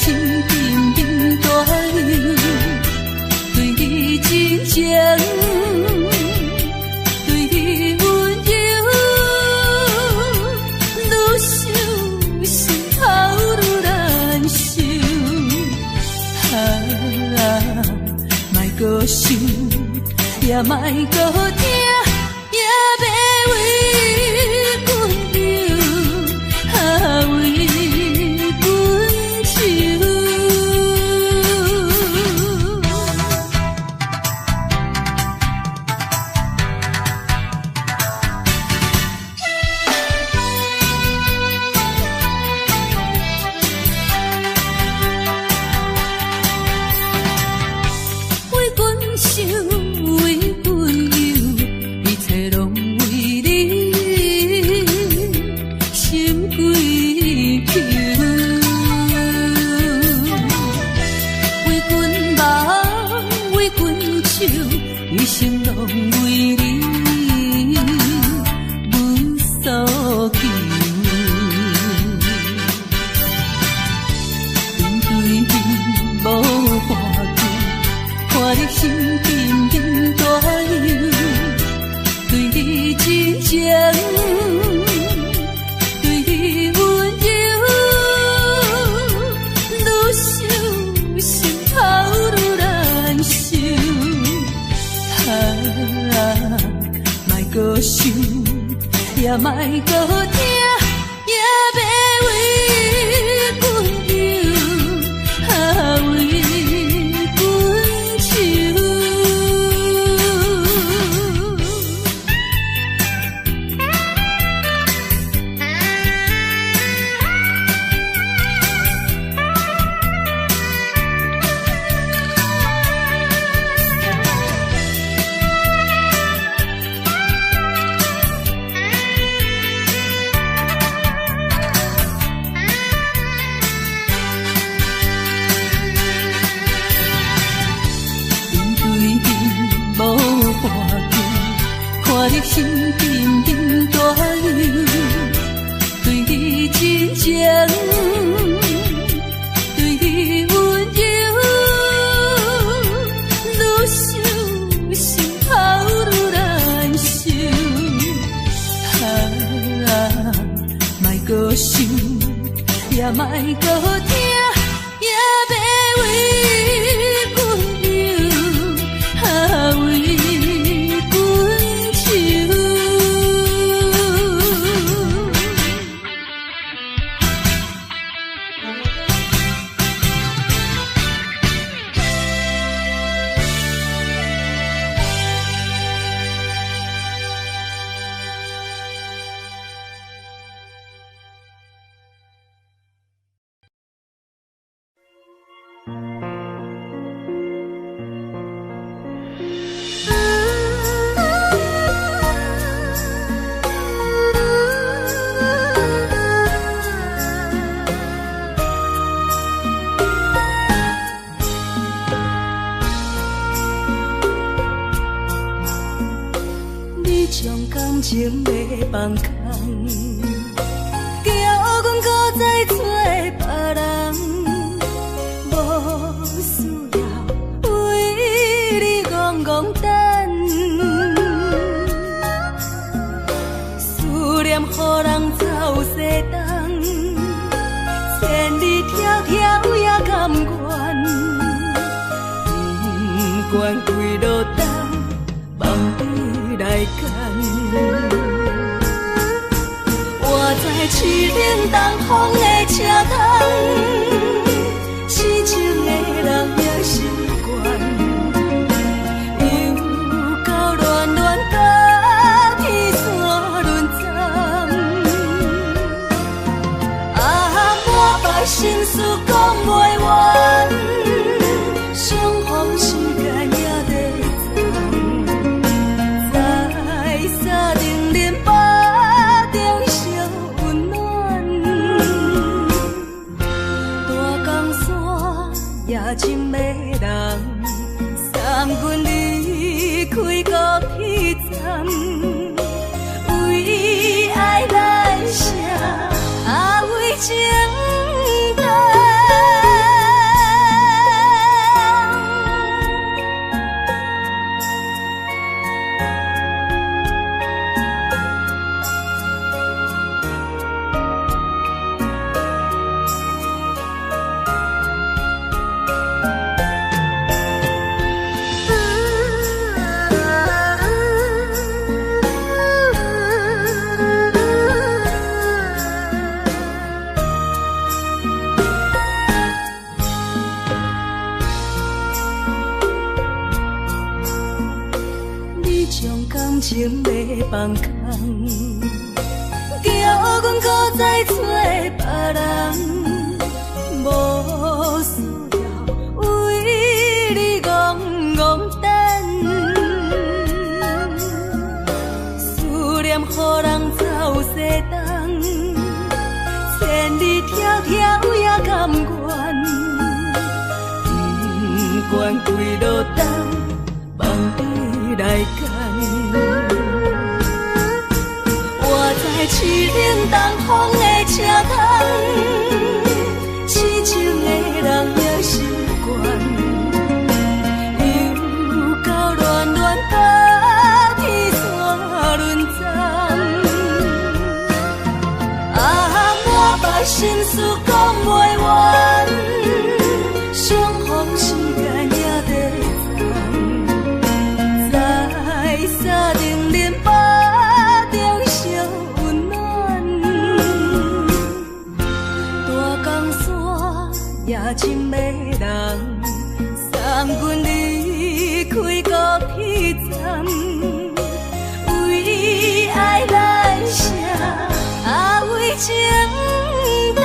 心紧紧大流，对你真情，对你温柔，愈想心头愈难受。莫搁想，也莫搁听。也莫搁听，也要为阮流，为阮愁。看你心紧紧大流，对你真情，对你温柔，愈想心头愈难受。莫搁想，也莫搁听。情要放空，叫阮搁再找别人，无需要为你戆戆等。思念予人走西东，千里迢迢也甘愿，不管几路东，梦回来干。我在市顶东风的车窗，痴情的人也心倦，又到恋恋甲天山沦陷。满腹心事讲袂完，相逢时间也在走，在沙定林北中烧温暖，大江山也真迷人，送阮离开高铁站，为爱来写为情。将感情要放空，叫阮搁再找别人，无需要为你戆戆等，思念予人走西东，千里迢迢也甘愿，不管几落冬，望你来干。我在凄冷东风的车窗，痴情的人也习惯，又到乱乱把天线轮转。啊，满腹心事讲袂完，相逢时间也在站，在沙定林巴中烧温暖，大江山也真迷人，送阮离开高铁站，为爱来写为情长。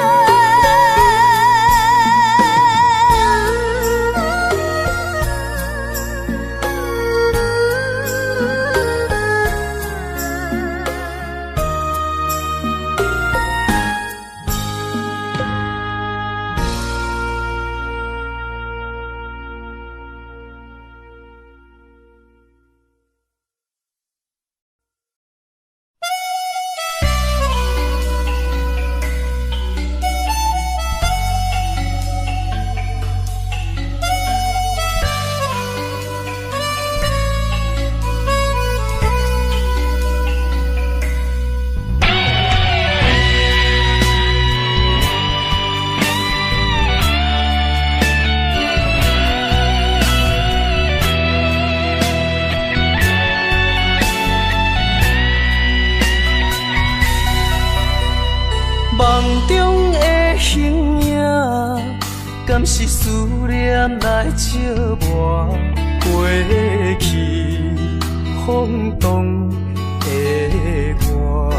敢是思念来照磨过去风动的我？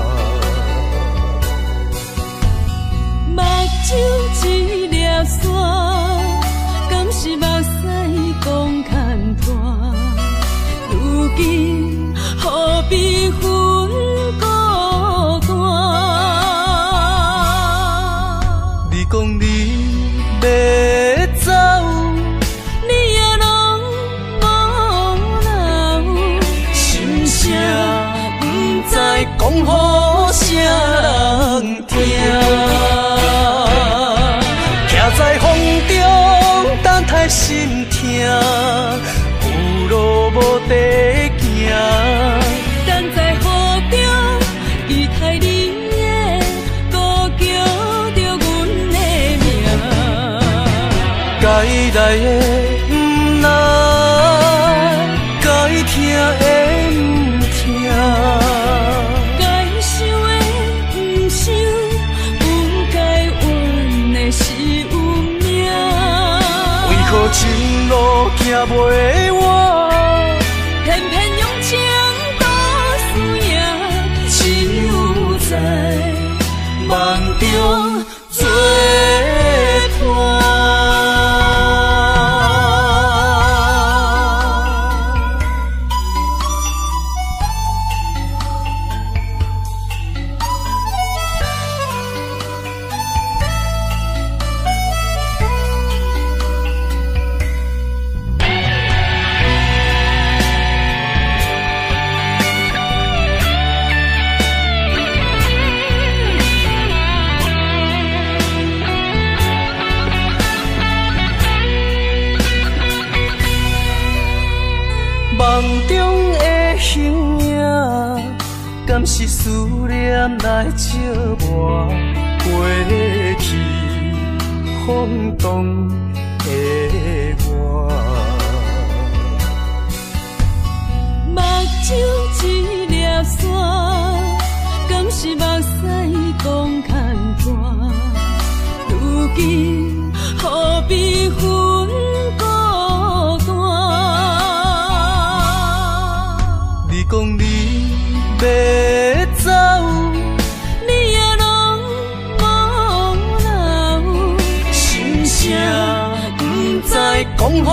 目睭一粒线，敢是目屎讲牵拖？如今何必分孤单？你讲你要走，你也拢无留，心声不知讲予啥人听。徛在风中等待心痛，有路无地行。等在雨中期待你的歌叫着阮的名。该来的不来，该听的不听，该想的不想，不该怨的是有命。为何情路行袂完？偏偏用情多输赢，只有在梦中作伴。梦中的形影，敢是思念来照磨过去风动的我？目睭一粒线，敢是目屎讲牵拖？如今何必分孤单？讲你要走，你也拢无留，心声不知讲予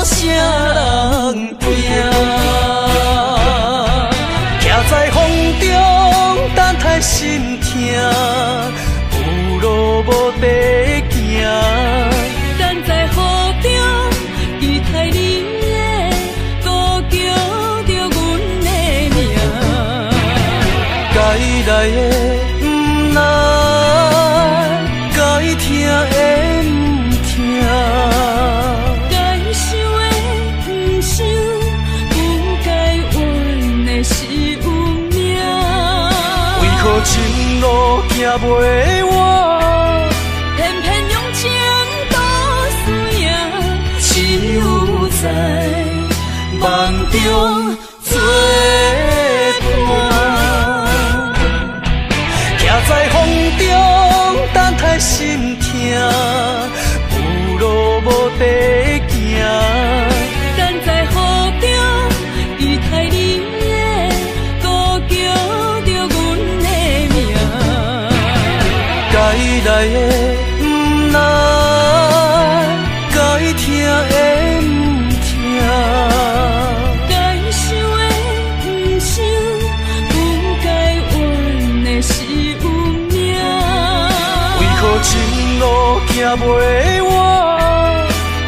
啥人听。徛在风中，等待心痛，有路无地行。等在雨中，期待你的歌叫着阮的名。该来的不来，该听的不听，该想的不想，不该怨的是有命。为何情路行袂完？偏偏用情多输赢，只有在梦中作伴。徛在风中，等待心痛，有路无地行。等在雨中，期待你的歌叫着阮的名。该来的不来，该听的不听，该想的不想，不该怨的是有命。为何情路行袂完？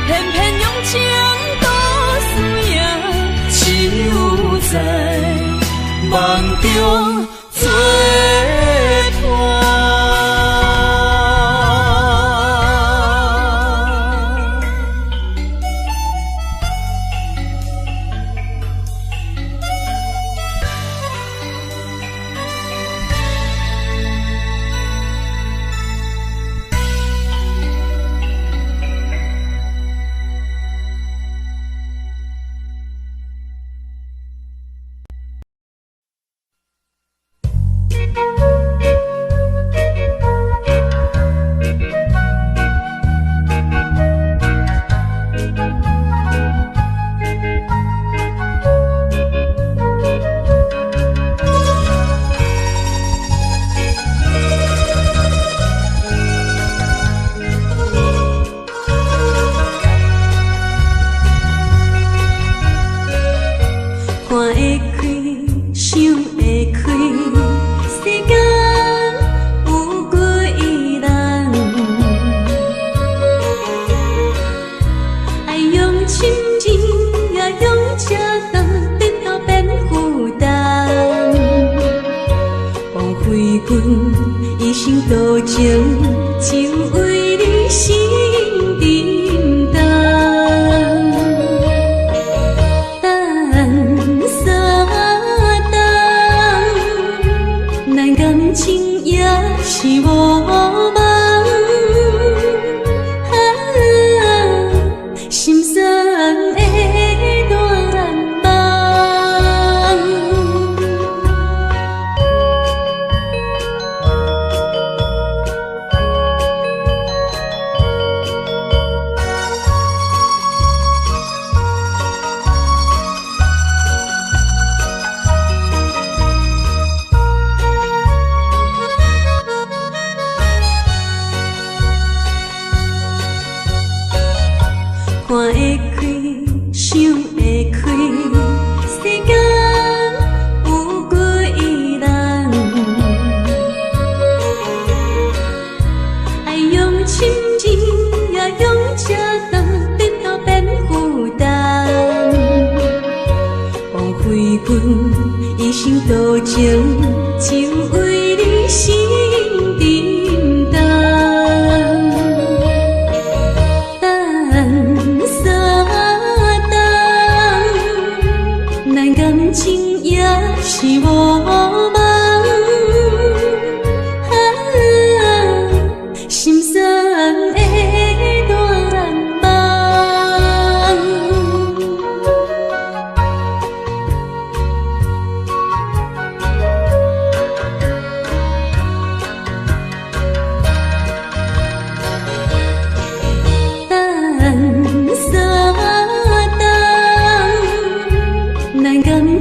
偏偏用情多输赢，只有在梦中作伴。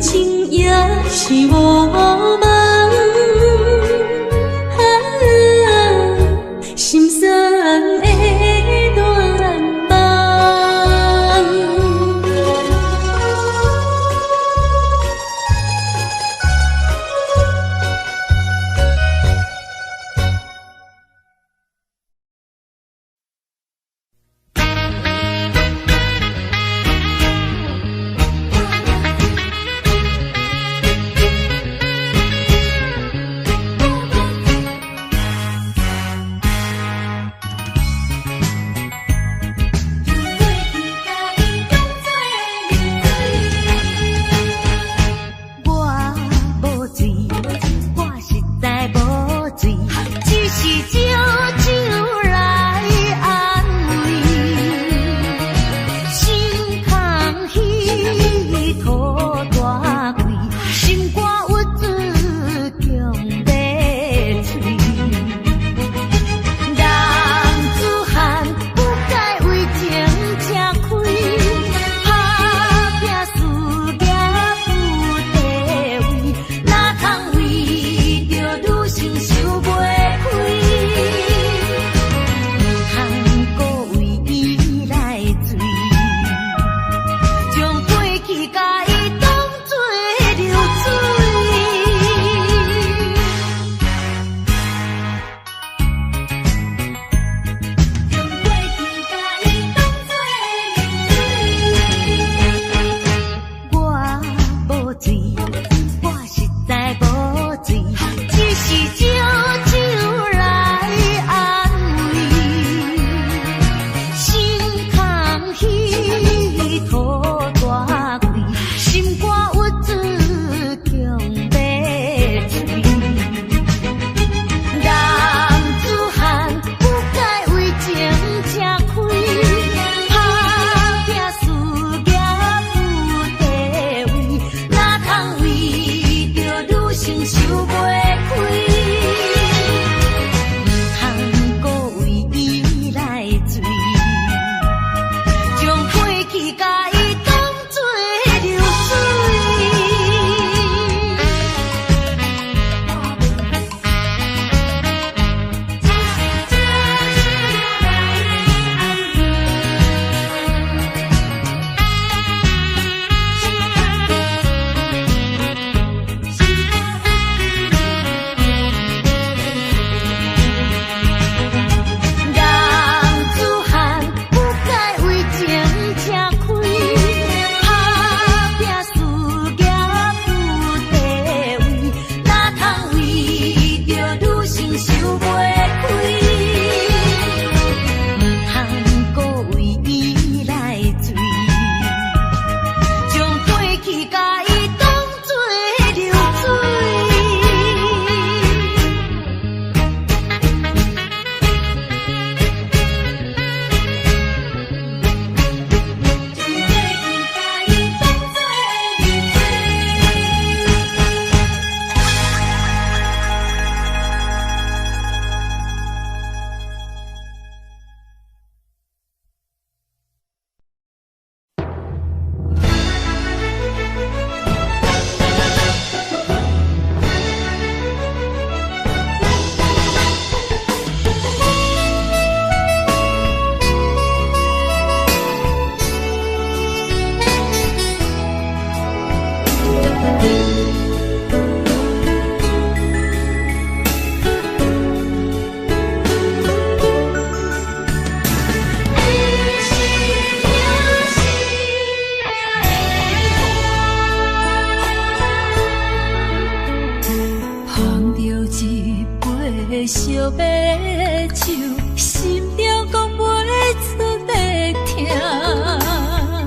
情也是我梦，心酸的大梦。烧白酒，心中讲袂出的痛。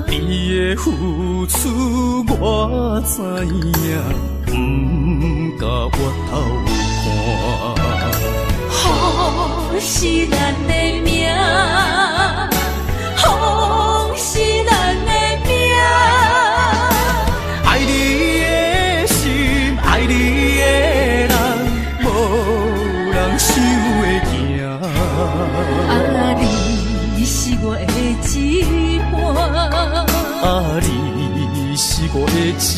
你的付出我知影，不甲我头看。好是咱的命，好是咱的命。爱你的心，爱你的人，无人想会行。啊，你是我的一半，啊，你是我的一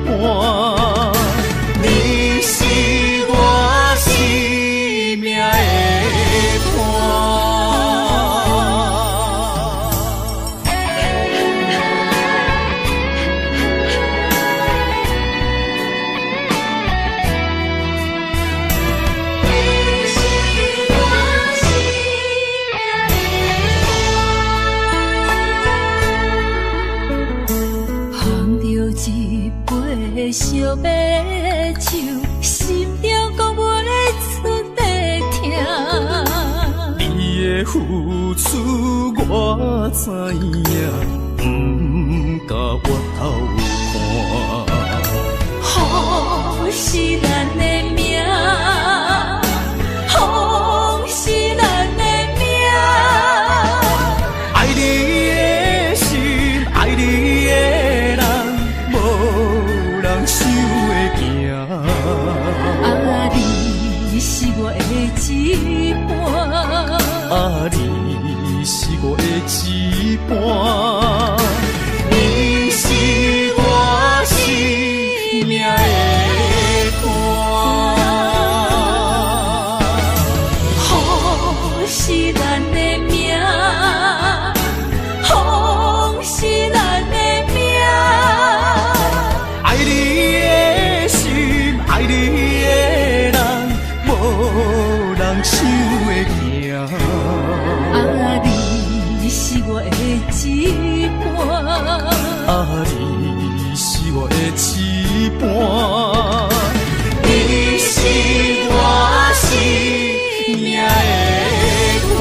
半。的付出我知影，不甲我头看。风是咱的命，风是咱的命。爱你的心，爱你的人，无人想会行。啊，你是我的一半。啊，你是我的一半，你是我生命的伴。风是咱的命，风是咱的命。爱你的心，爱你的人，无人想会行。啊，你是我的一半。啊，你是我的一半，你是我生命的伴。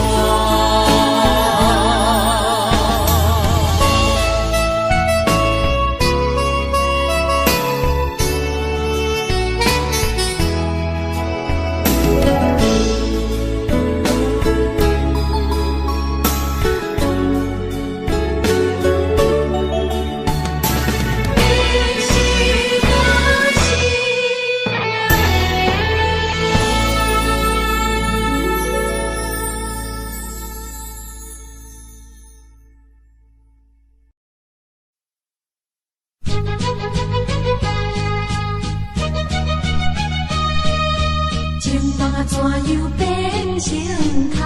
情梦啊，怎样变成空？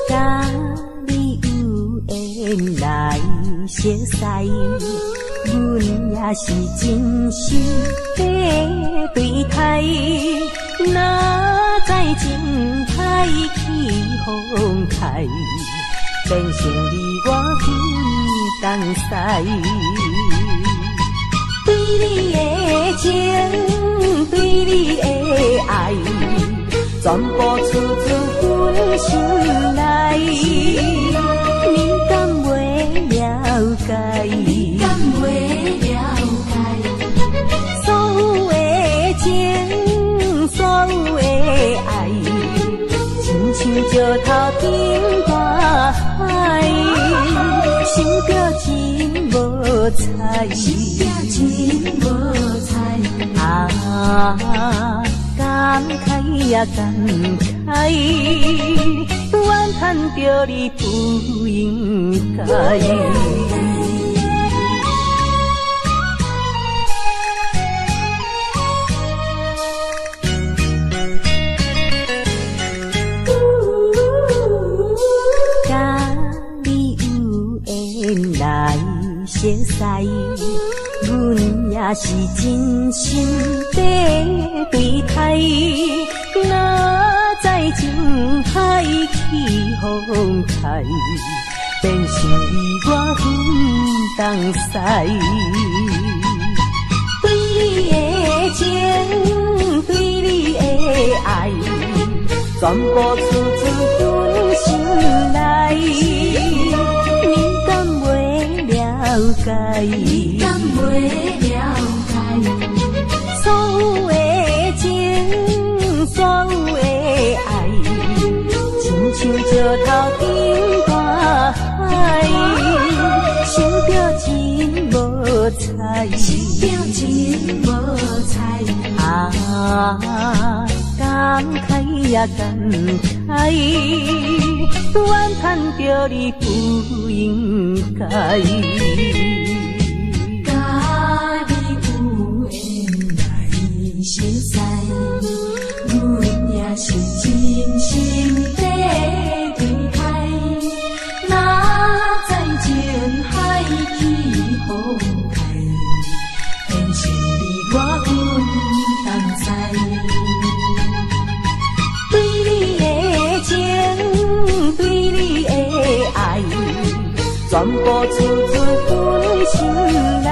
甲你有缘来熟悉，阮也是真心在对待。哪知情海起风台，变成你我分东西。对你的情，对你的爱，全部出自阮心内。你敢袂了解？你敢袂了解？所有的情，所有的爱，亲像石头顶大海，想着真无彩，想着真无彩。啊，感慨呀感慨，怨叹着你不应该。来熟悉，阮也是真心在对待。哪知情海起风台，变成你我分东西。对你的情，对你的爱，全部出自阮心内。了解，你敢袂了解？所有的情，所有的爱，亲像石头顶大海，想着真无彩，想着真无彩。啊，感慨呀感慨，怨叹着你不应该。甲你有缘来熟悉，阮也是真心在对待。哪知情海起风台，变成你我分东西。对你的情，对你的爱，全部出自阮心内。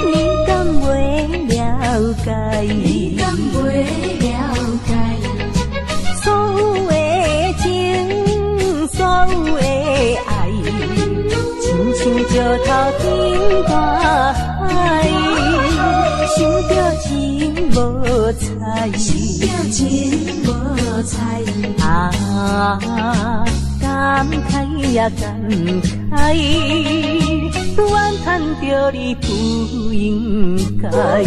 你敢袂了解？你敢袂了解？所有的情，所有的爱，亲像石头顶大海，想着情无彩，想着情无彩啊！感慨呀感慨，怨叹着你不应该。爱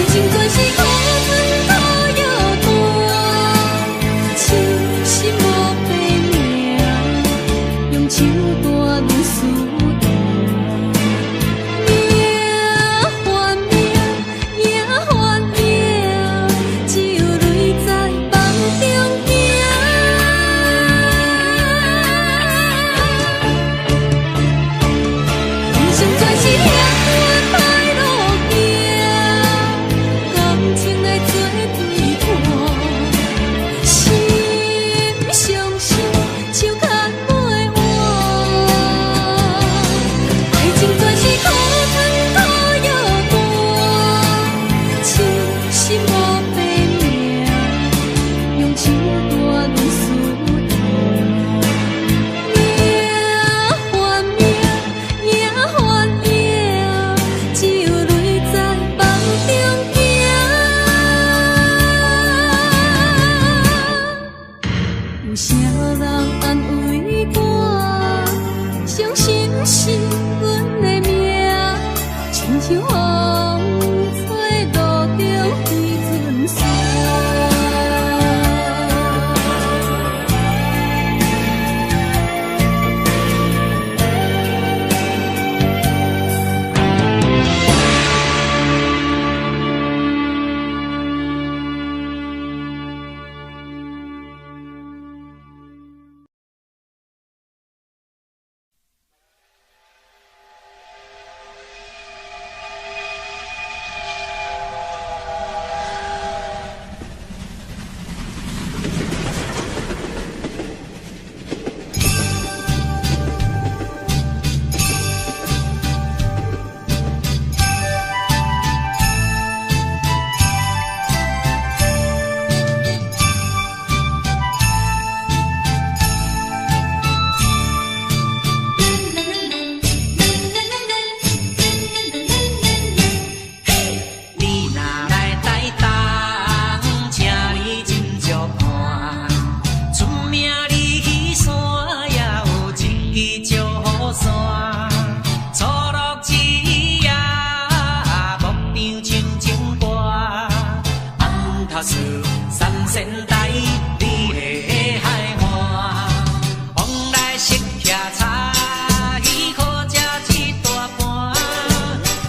情全是苦春土又托斯三仙台，你的海岸，往来色徛茶，鱼好食一大盘，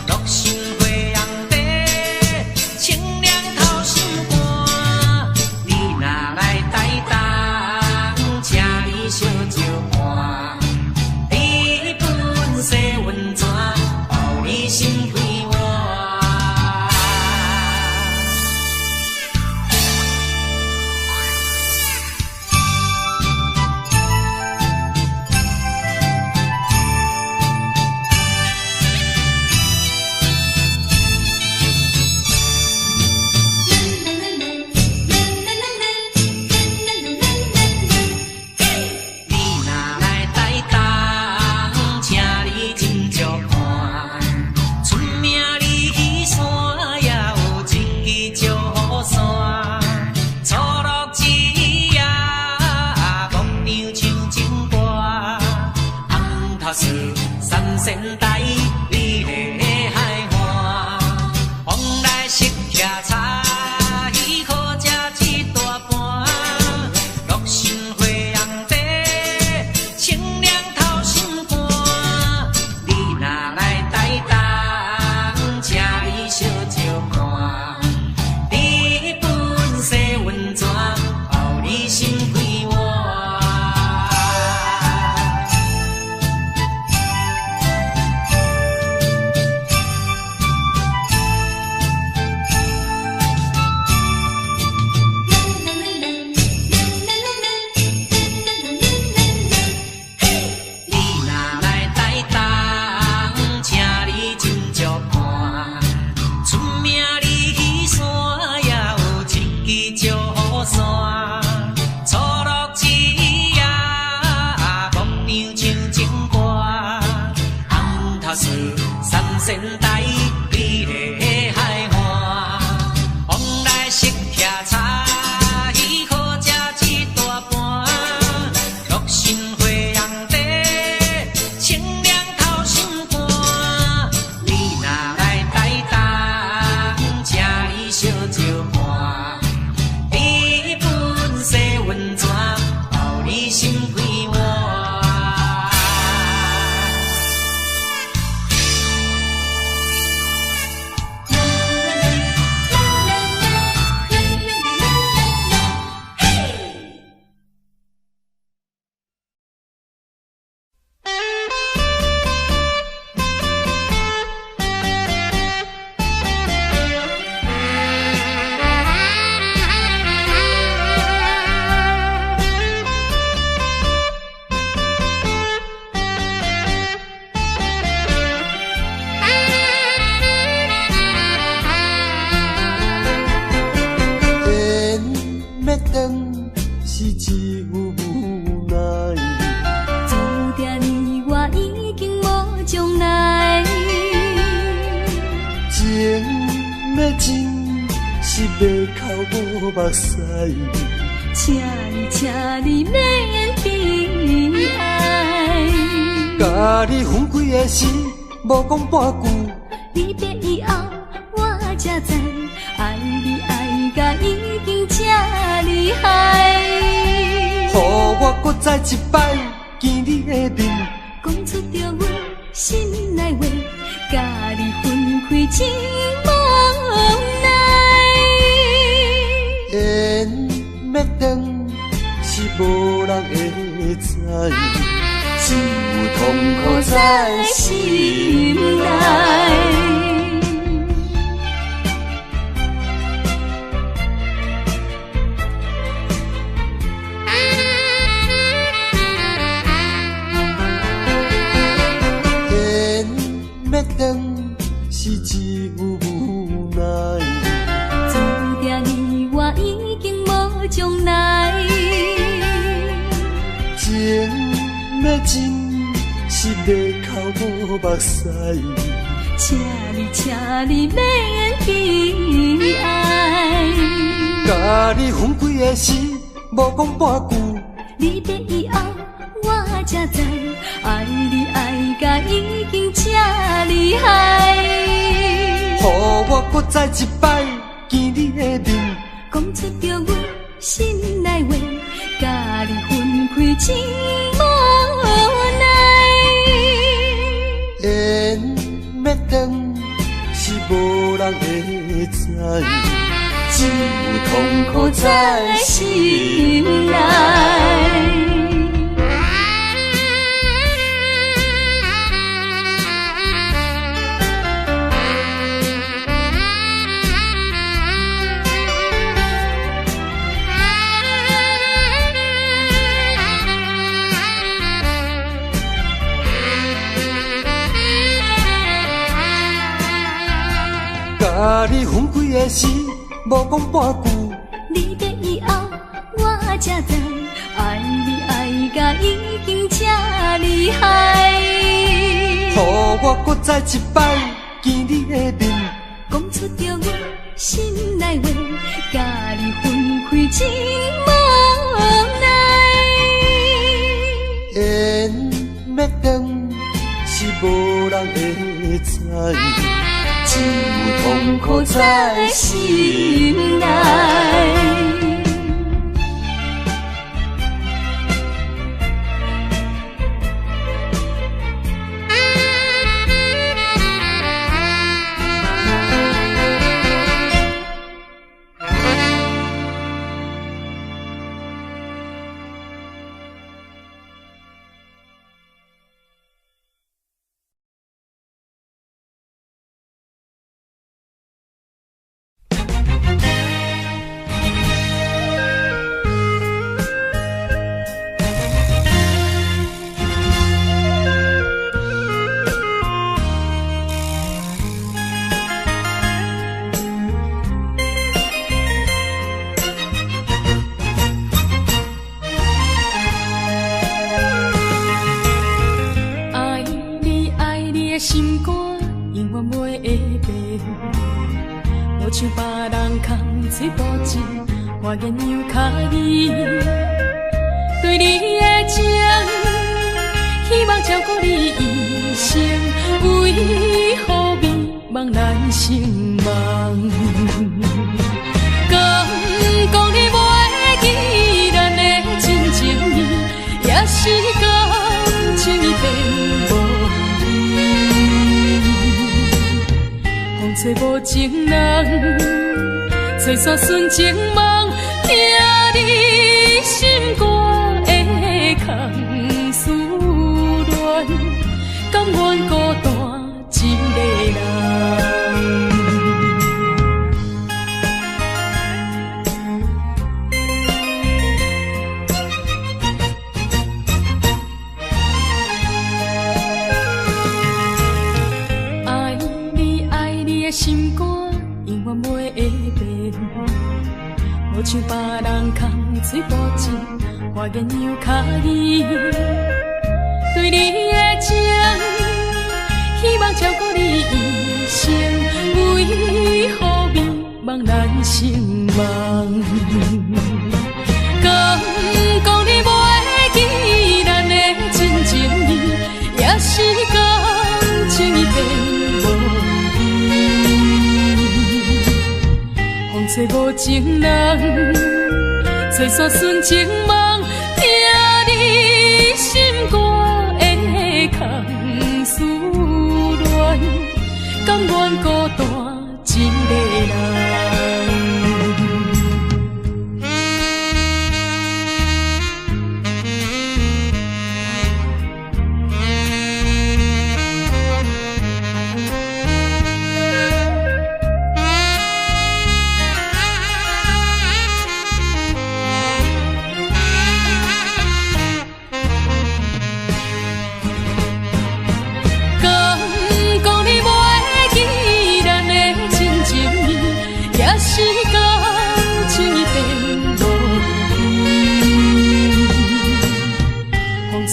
乐心花红茶，清凉透心肝。你若来台东，请你烧酒盘，你本洗温泉，包你心开换。三仙台，你的海岸，往来色徛茶，鱼好食一大盘，乐心花红茶，清凉透心肝。你若来台东，请你烧酒盘，你本洗温泉，包你心开换。三仙台，你的海岸，往来色徛茶，鱼好食一大盘，乐心花红茶，清凉透心肝。你若来台东，请你烧酒盘，你本洗温泉，包你心开换。请你免悲哀，甲你分开的时，无讲半句。离别以后，我才知，爱你爱甲已经这厉害。予我搁再一摆见你的面，讲出着阮心内话，甲你分开真无奈。缘要断是无人会知，只有痛苦在心内。是只有无奈，注定你我已经无将来。情要真是要哭无目屎，请你免悲哀。甲你分开的时，无讲半句。离别以后，我才知，爱你爱甲已经这厉害。予我搁再一摆见你的面，讲讲出着阮心内话，甲你分开真无奈。缘要断是无人会知，只有痛苦在心内。甲你分开的时，无讲半句。离别以后，我才知爱你爱甲已经这厉害。予我搁再一摆见你的面，讲出着阮心内话，甲你分开真无奈。缘要断是无人会知。只有痛苦在心内。心肝永远袂会变，无像别人空嘴无舌，我言又卡意。对你的情，希望照顾你一生，为何迷茫难成梦？敢讲你袂记咱的真情意，也是感情已变无。风吹无情人，吹煞纯情梦，听你心肝的空思恋，甘愿孤单一个人。心肝永远袂会变，无像别人空嘴无舌，我言又卡意。对你的情，希望照顾你一生，为何迷茫难成梦？敢讲你袂记咱的真情意，也是感情已变。风吹无情人，吹煞纯情梦，听你心肝的空思恋，甘愿孤单一个人。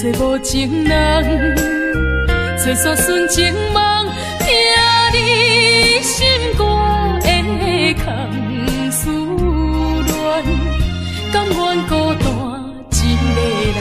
吹无情人，吹煞纯情梦，听你心肝的空思恋，甘愿孤单一个人。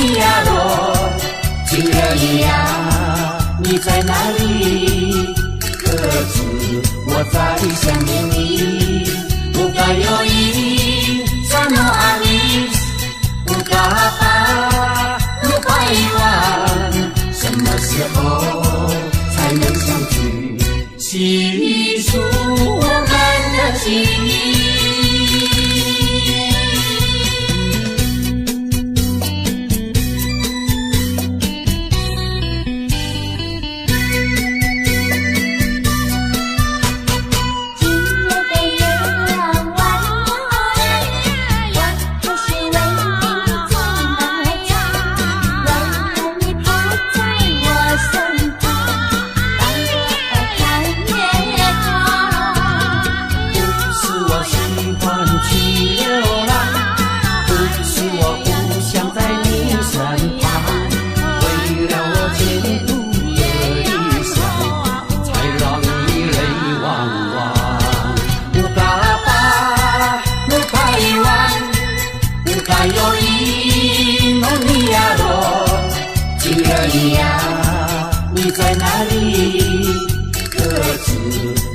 你呀罗，情人呀，你在哪里？可知我在想念你？不该有一萨诺阿米，不该把路拐弯，什么时候才能相聚？细数我们的情谊。在哪里？可知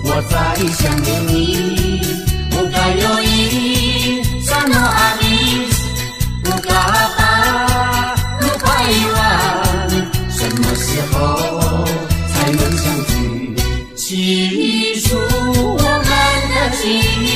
我在想念你？不该有一萨诺阿米，不该把路拐弯，什么时候才能相聚？细数我们的情谊。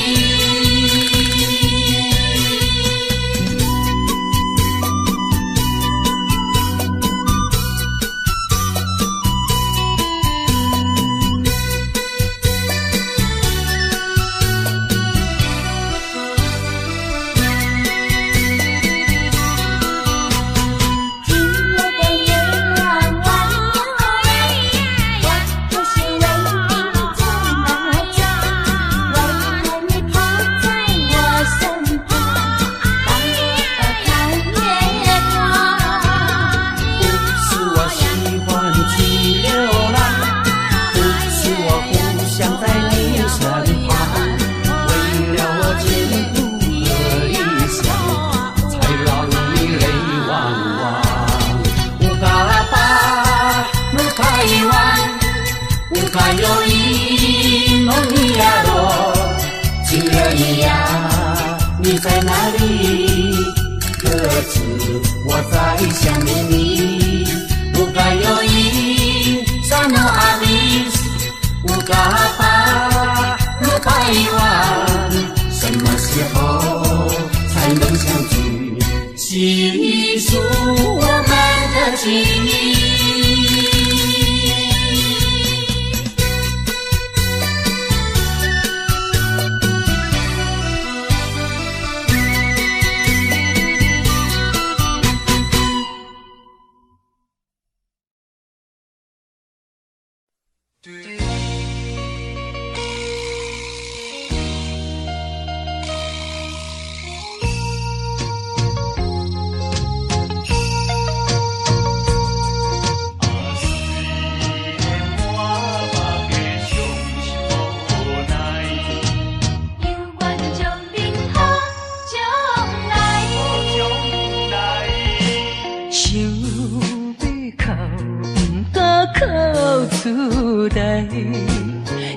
还有一诺尼亚罗，情人呀，你在哪里？可知我在想念你？不该有一萨诺阿米，不该把路拐弯，什么时候才能相聚？细数我们的情谊。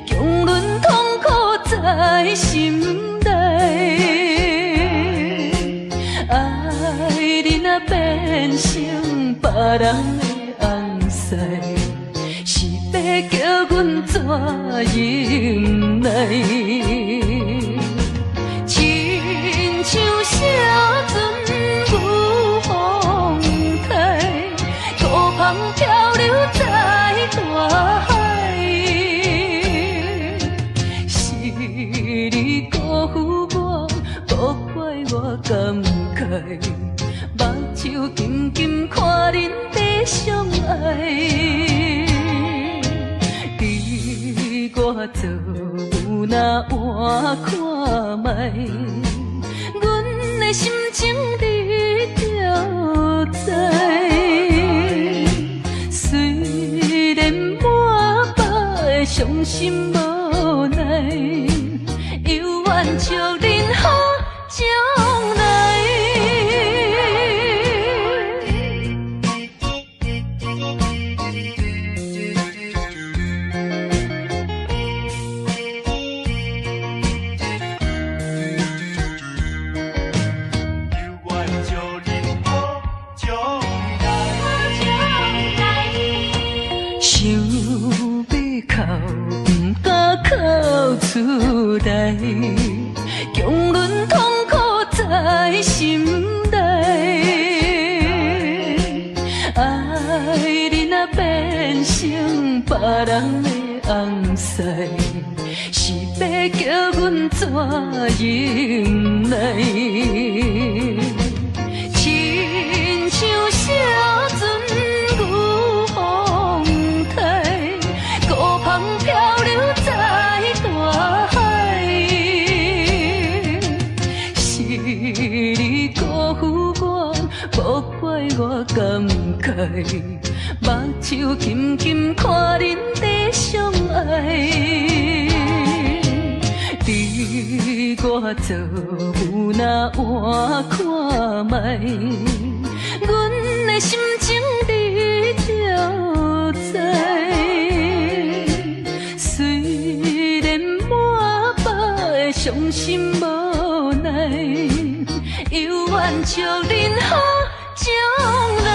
强忍痛苦在心内，爱你若变成别人的红婿，是要叫阮怎忍耐？亲像小船有风台，孤帆漂流在大海。你辜负我，不怪我感慨，目睭紧紧看恁在相爱。你我做若换看卖，阮的心情你就知。虽然满腹的伤心无奈。犹原祝恁好将来。哭出来，强忍痛苦在心内。爱你若变成别人的红婿，是要叫阮怎忍耐？亲像小船有风台，孤帆漂流在大海。是你辜负我，无怪我感慨，目睭紧紧看恁在相爱。你我做有哪换看卖，阮的心情你就知。虽然满腹的伤心无奈，犹愿祝恁好将来。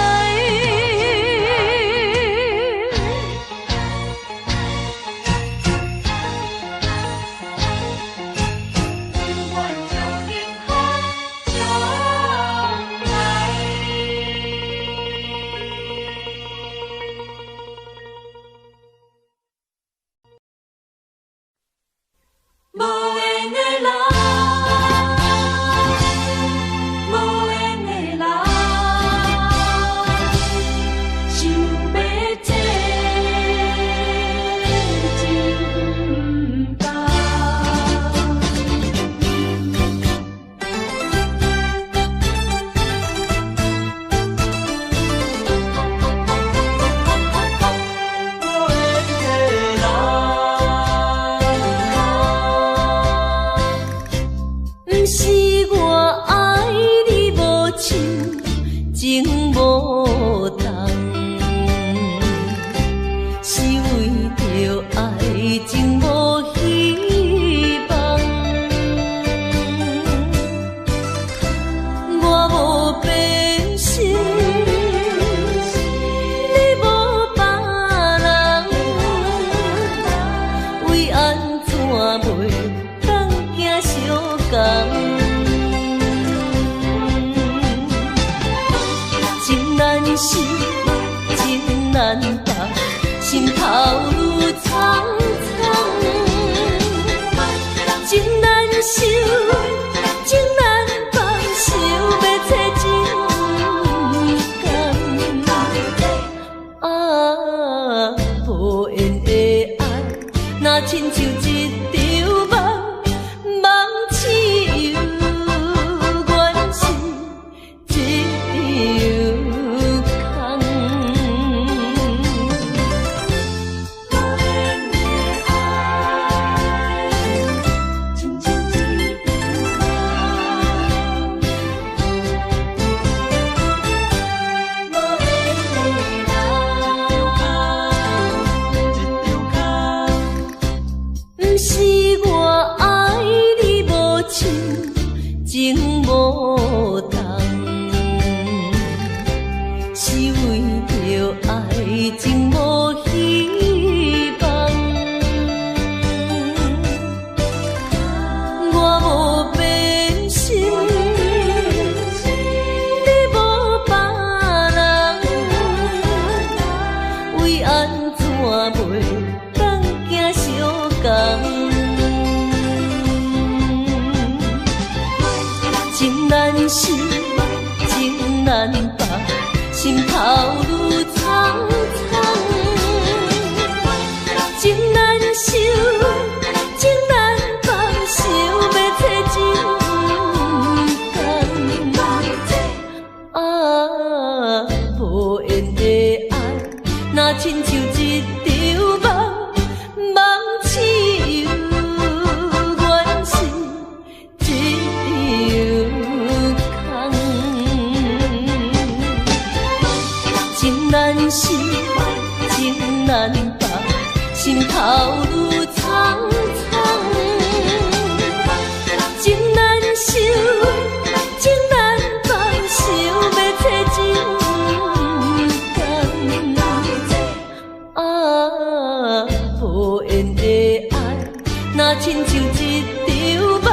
那亲像一场梦，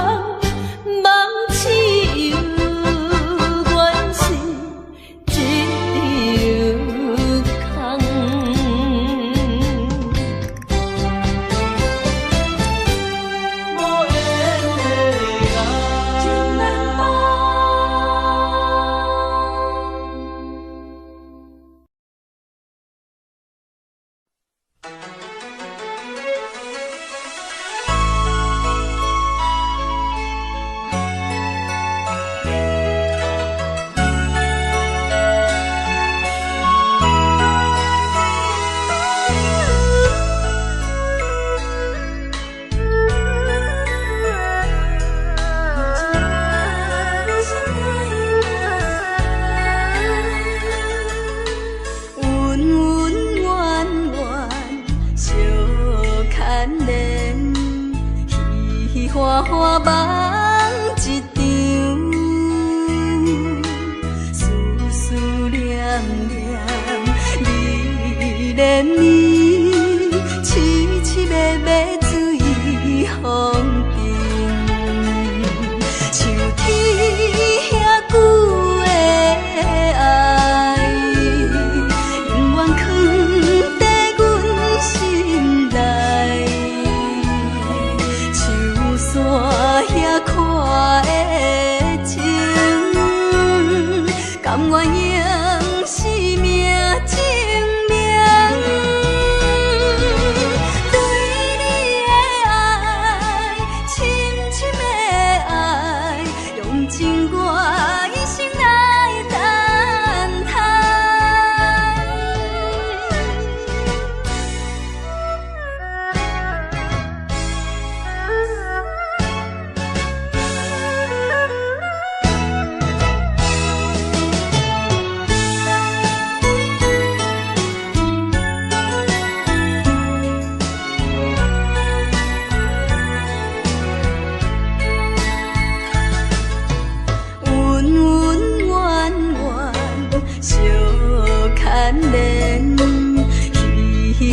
梦似有原是一场空。无缘的爱，真难忘。花花梦一场，思思念念，你恋你，凄凄密密水风中，像天遐久的爱，永远藏在阮心内。山遐看的情，甘愿用生命证明。对你的爱，深深的爱，用尽我一生来等待。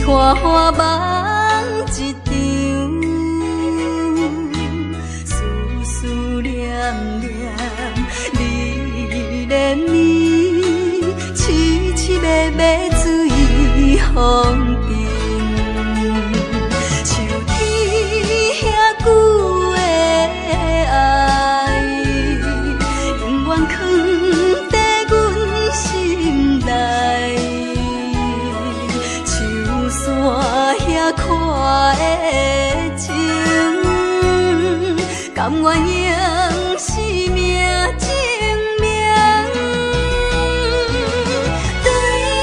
花花梦一场，思思念念，你恋你，凄凄密密水风中，像天遐久的爱，永远藏在阮心内。山遐看的情，甘愿用生命证明。对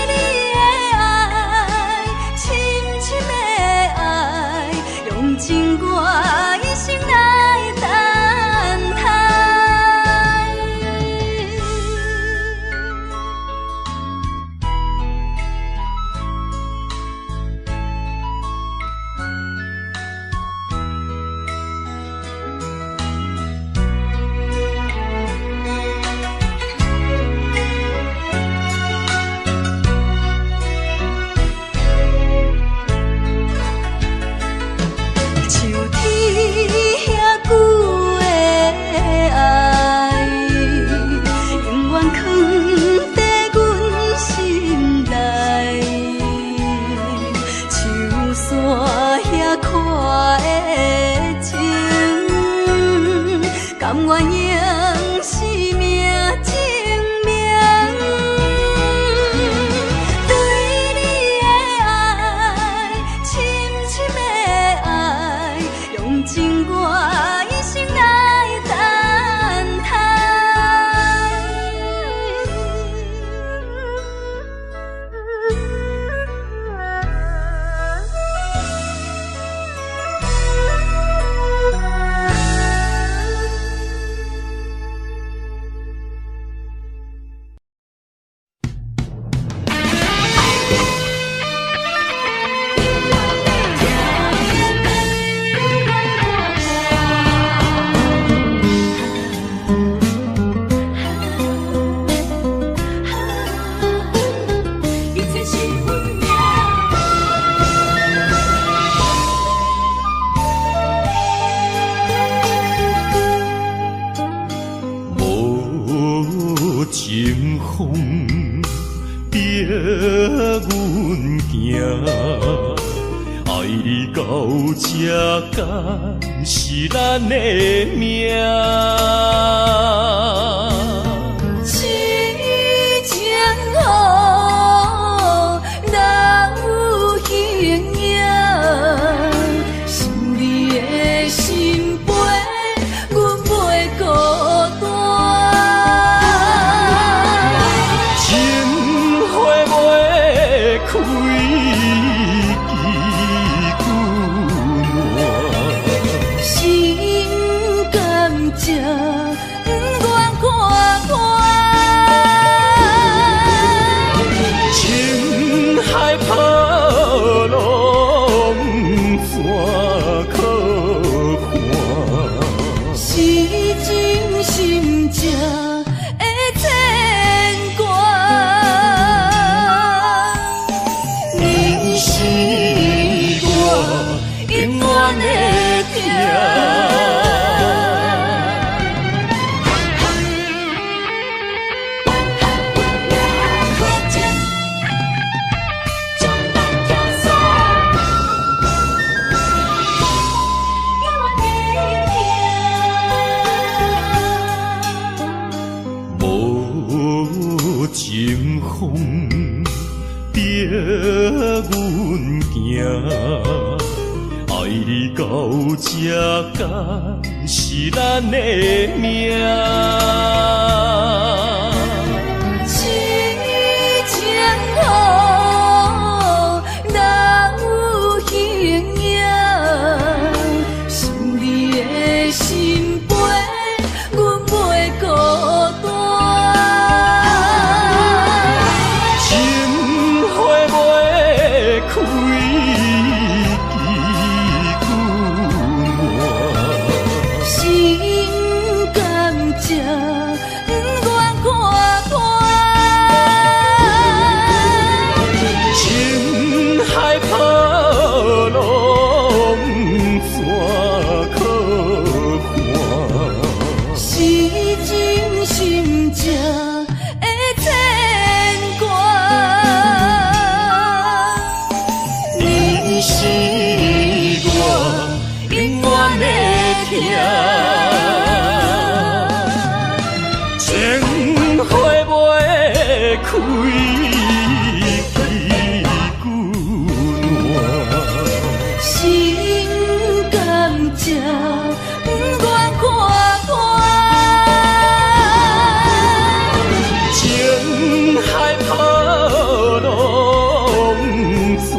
你的爱，深深的爱，用尽我一生来等待。甘愿用生命证明，对你的爱，深深的爱，用尽我一生来等待。敢是咱的命。痴情好，哪有形影？想你的心陪，阮袂孤单。情花袂开，心甘情不愿看看，情海波浪怎可看？是真心正的牵挂。你是我永远的疼。无情风逼阮行，爱你到这敢是咱的命。痴情好，哪有形影？想你的心陪，阮袂孤单。情花袂开，心甘情不愿看看，情海波浪怎可看？是真心正的牵挂。你是我永远的疼。情花袂开，心甘情不愿看看，情海波浪怎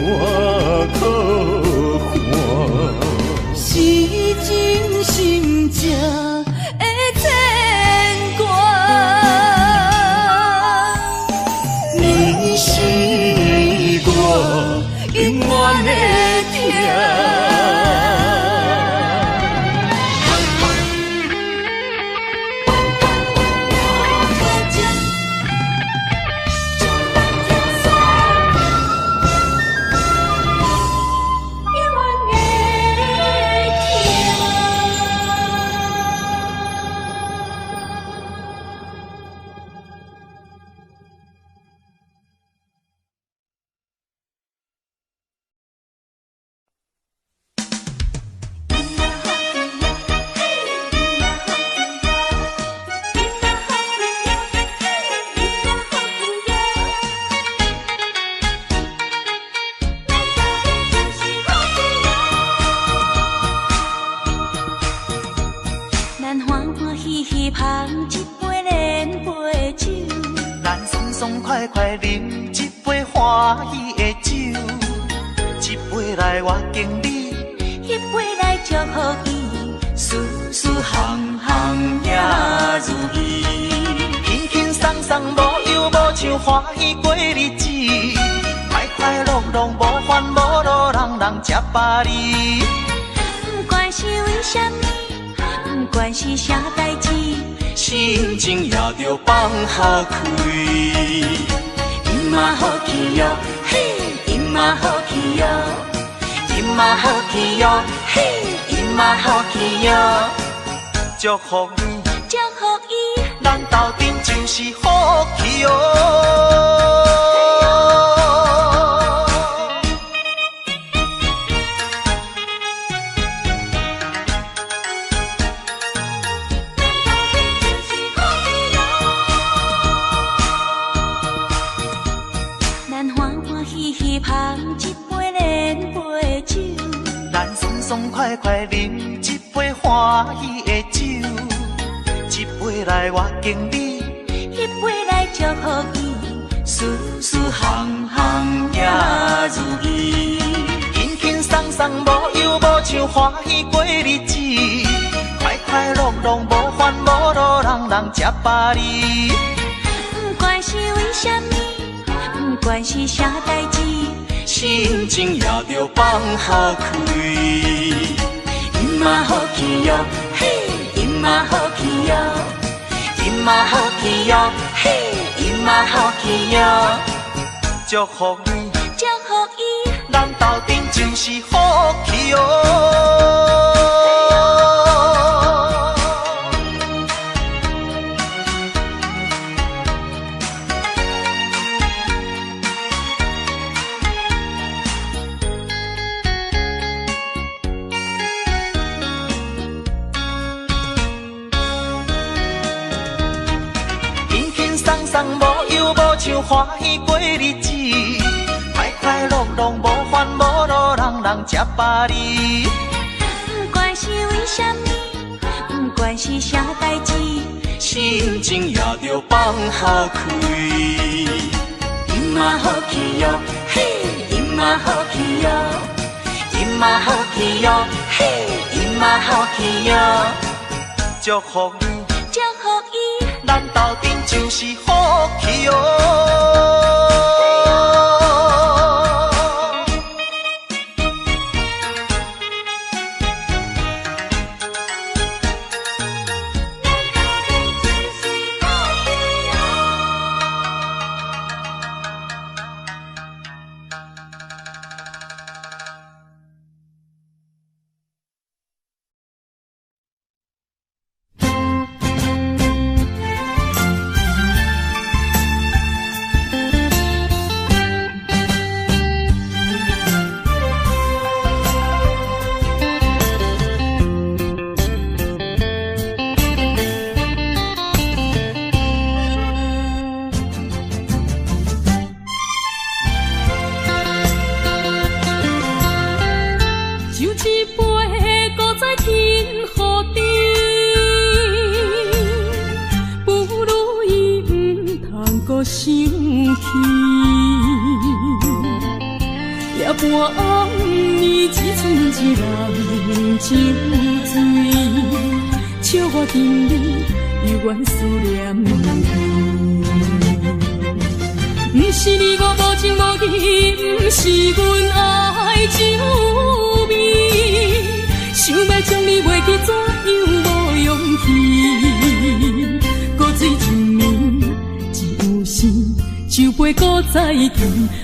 可看？是真心正的牵挂。你是我永远的疼。咱欢欢喜喜捧一杯连杯酒，咱爽爽快快饮一杯欢喜的酒，一杯来我敬你，一杯来祝福伊，事事行行也如意，轻轻松松无忧无愁，欢喜过日子，快快乐乐无烦无恼，人人吃饱哩。不管是为什么，不管是啥代志，心情也着放好开。今嘛好气哟，嘿，今嘛好气哟，今嘛好气哟，嘿，今嘛好气哟，祝福你，祝福伊，咱斗阵就是好气哦。爽快快饮一杯欢喜的酒，一杯来我敬你，一杯来祝福伊，事事行行也如意，轻轻松松无忧无愁，欢喜过日子，快快乐乐无烦无恼，人人吃饱哩。不管是为什么，不管是啥代志，心情也着放好开。今嘛好气哟，嘿，今嘛好气哟，今嘛好气哟，嘿，今嘛好气哟。祝福你，祝福伊，咱斗阵就是好气哦。无忧无愁，欢喜过日子，快快乐乐无烦无恼，人人吃饱哩。不管是为什么，不管是啥代志，心情也着放好开。今嘛好气哟，嘿，今嘛好气哟，今嘛好气哟，嘿，今嘛好气哟。祝福你，祝福伊，咱斗阵就是好气哦。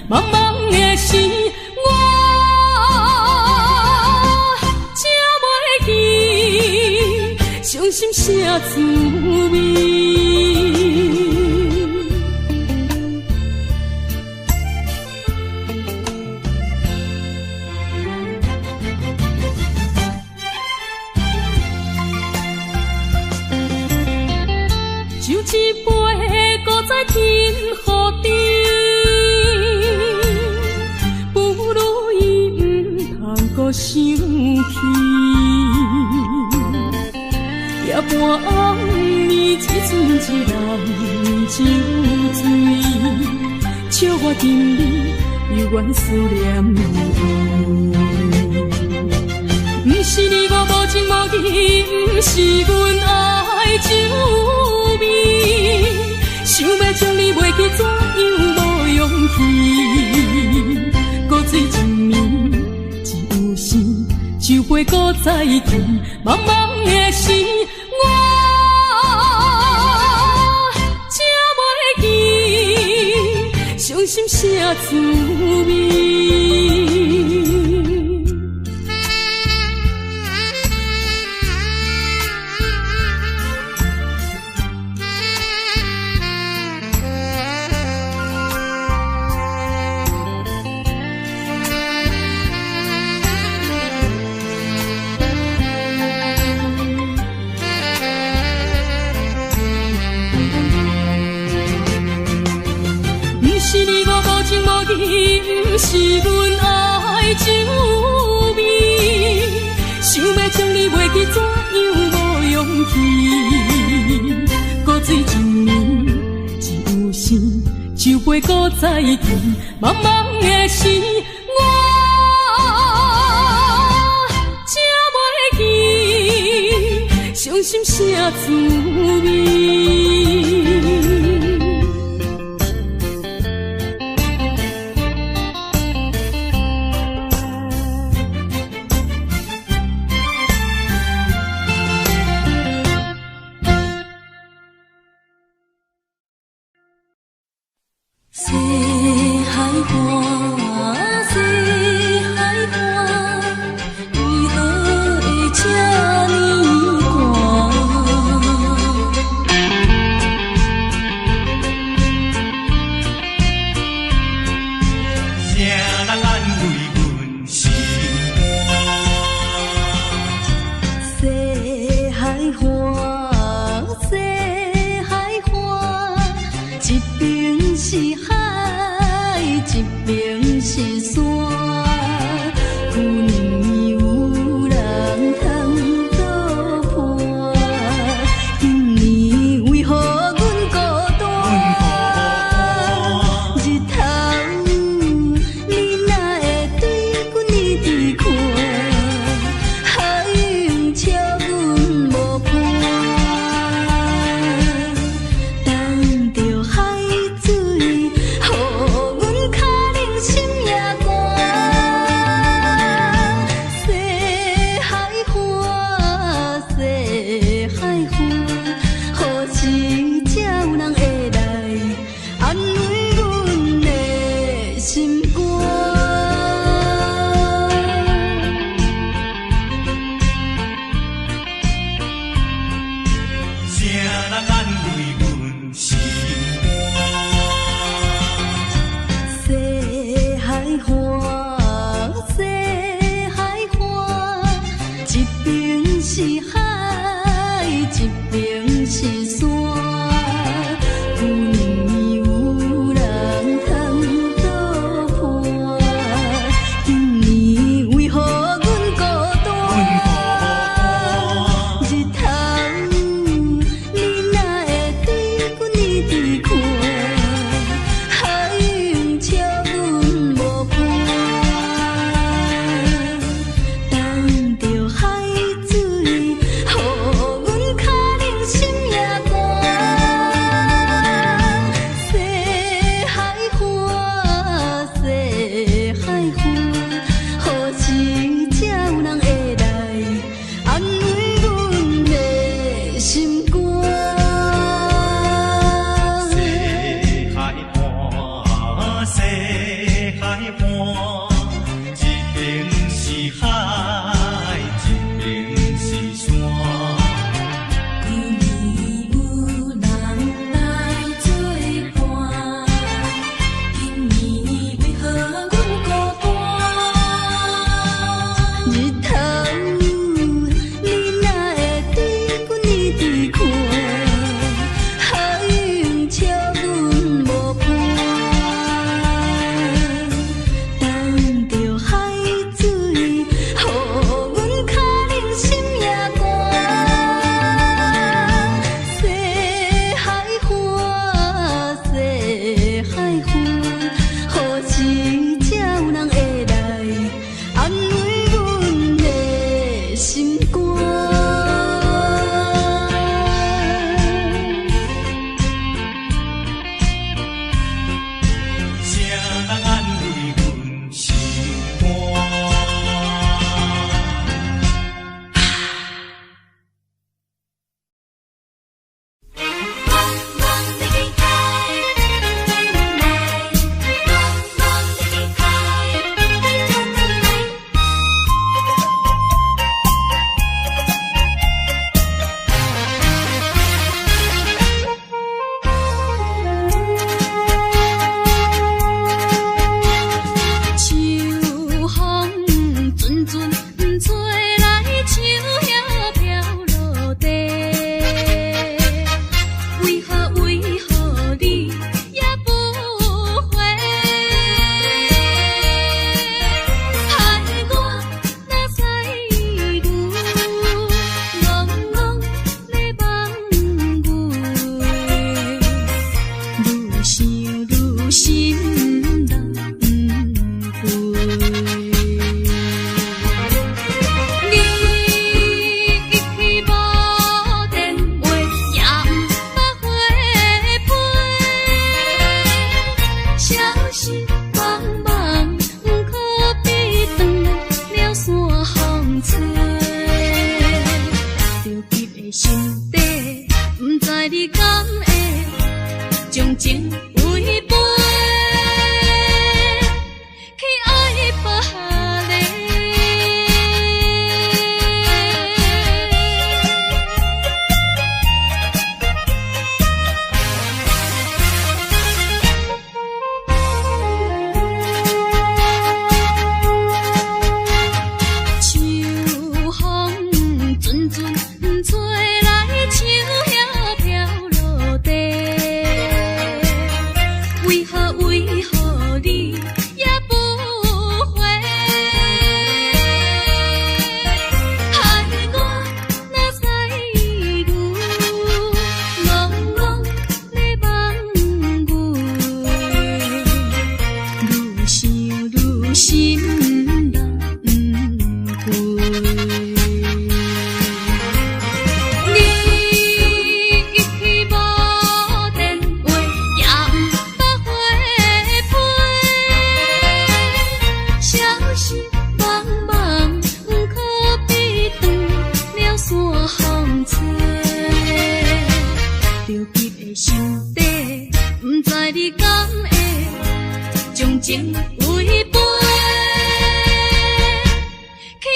茫茫的时，我吃袂记，伤心啥滋味？就一杯，搁再添予你。想起，夜半暗暝，一寸一人酒醉，笑我沉溺幽怨思念里。不是你我无情无义，不是阮爱酒味，想要将你袂记，怎样无勇气？搁醉一暝。酒杯搁再添，茫茫的时，我吃袂记，伤心啥滋味？不是阮爱酒味，过搁再见，茫茫的时，我才袂记伤心啥滋味。心底，不知你敢会将情违背，去爱别个。情违背，去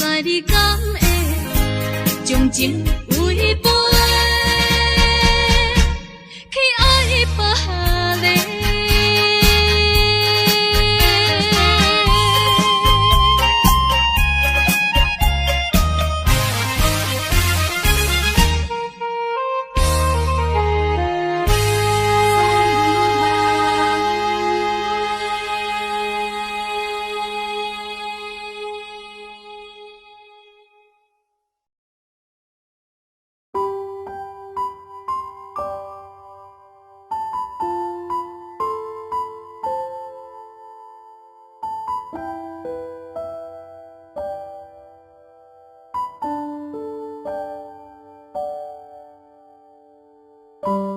爱别个。情违背，去爱别个。哦。